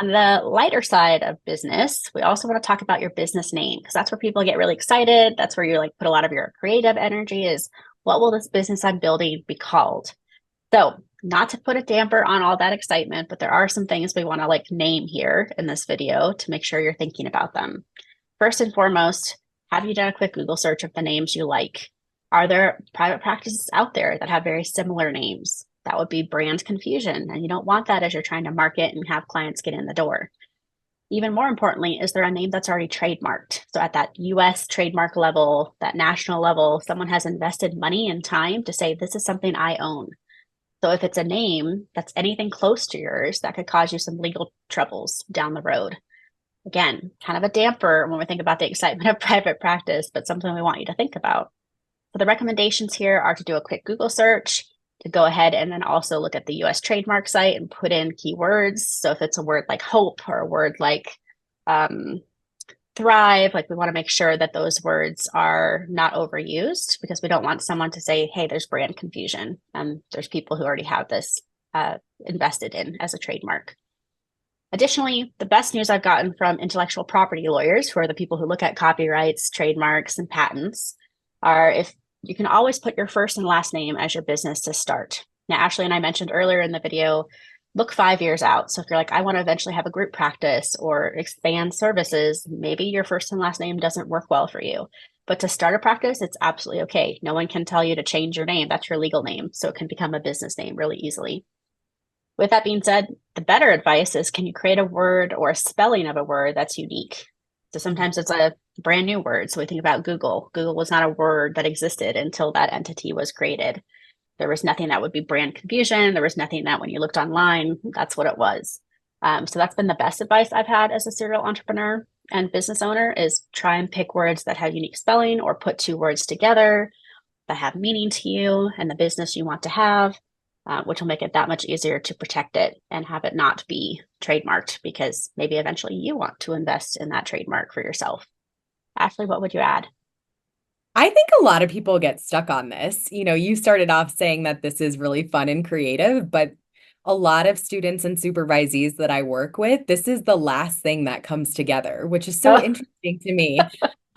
On the lighter side of business, we also want to talk about your business name because that's where people get really excited. That's where you like put a lot of your creative energy is what will this business I'm building be called? So, not to put a damper on all that excitement, but there are some things we want to like name here in this video to make sure you're thinking about them. First and foremost, have you done a quick Google search of the names you like? Are there private practices out there that have very similar names? That would be brand confusion, and you don't want that as you're trying to market and have clients get in the door. Even more importantly, is there a name that's already trademarked? So at that US trademark level, that national level, someone has invested money and time to say, this is something I own. So if it's a name that's anything close to yours, that could cause you some legal troubles down the road. Again, kind of a damper when we think about the excitement of private practice, but something we want you to think about. So the recommendations here are to do a quick Google search, to go ahead and then also look at the US trademark site and put in keywords. So if it's a word like hope or a word like um, thrive, like we want to make sure that those words are not overused because we don't want someone to say, hey, there's brand confusion. There's people who already have this invested in as a trademark. Additionally, the best news I've gotten from intellectual property lawyers, who are the people who look at copyrights, trademarks, and patents, are if you can always put your first and last name as your business to start. Now, Ashley and I mentioned earlier in the video, look 5 years out. So if you're like, I want to eventually have a group practice or expand services, maybe your first and last name doesn't work well for you. But to start a practice, it's absolutely okay. No one can tell you to change your name. That's your legal name. So it can become a business name really easily. With that being said, the better advice is can you create a word or a spelling of a word that's unique? So sometimes it's a brand new word. So we think about Google. Google was not a word that existed until that entity was created. There was nothing that would be brand confusion. There was nothing that when you looked online, that's what it was. So that's been the best advice I've had as a serial entrepreneur and business owner is try and pick words that have unique spelling or put two words together that have meaning to you and the business you want to have, which will make it that much easier to protect it and have it not be trademarked because maybe eventually you want to invest in that trademark for yourself. Ashley, what would you add? I think a lot of people get stuck on this. You started off saying that this is really fun and creative, but a lot of students and supervisees that I work with, this is the last thing that comes together, which is so Oh, interesting to me.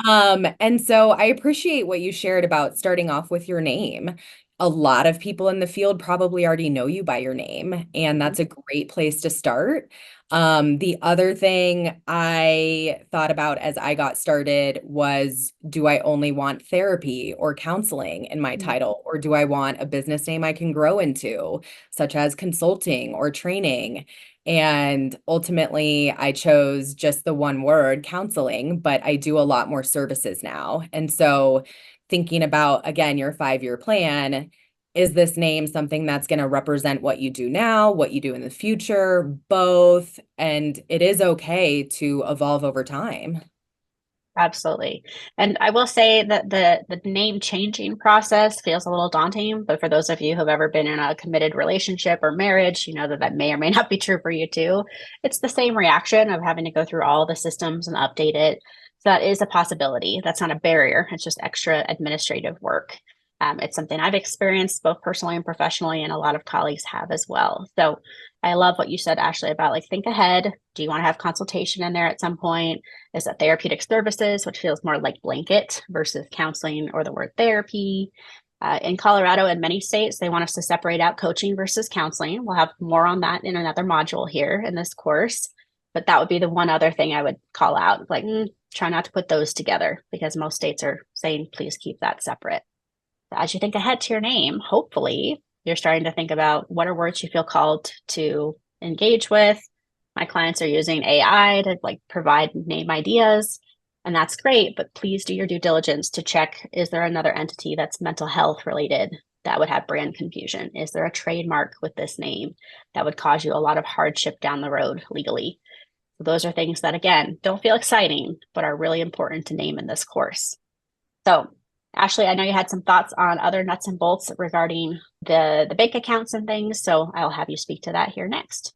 And so I appreciate what you shared about starting off with your name. A lot of people in the field probably already know you by your name, and that's a great place to start. The other thing I thought about as I got started was, do I only want therapy or counseling in my title, or do I want a business name I can grow into, such as consulting or training? And ultimately, I chose just the one word, counseling, but I do a lot more services now. And so, thinking about, again, your 5 year plan, is this name something that's going to represent what you do now, what you do in the future, both? And it is okay to evolve over time. absolutely. And I will say that the name changing process feels a little daunting, but for those of you who've ever been in a committed relationship or marriage, you know that that may or may not be true for you too. It's the same reaction of having to go through all the systems and update it. So that is a possibility. That's not a barrier. It's just extra administrative work. It's something I've experienced both personally and professionally, and a lot of colleagues have as well. So I love what you said, Ashley, about like think ahead. Do you want to have consultation in there at some point? Is it therapeutic services, which feels more like blanket versus counseling or the word therapy? In Colorado and many states, they want us to separate out coaching versus counseling. We'll have more on that in another module here in this course. But that would be the one other thing I would call out like, try not to put those together because most states are saying, please keep that separate. As you think ahead to your name, hopefully you're starting to think about what are words you feel called to engage with. My clients are using AI to like provide name ideas, and that's great, but please do your due diligence to check, is there another entity that's mental health related that would have brand confusion? Is there a trademark with this name that would cause you a lot of hardship down the road legally? So those are things that, again, don't feel exciting, but are really important to name in this course. So, Ashley, I know you had some thoughts on other nuts and bolts regarding the bank accounts and things, so I'll have you speak to that here next.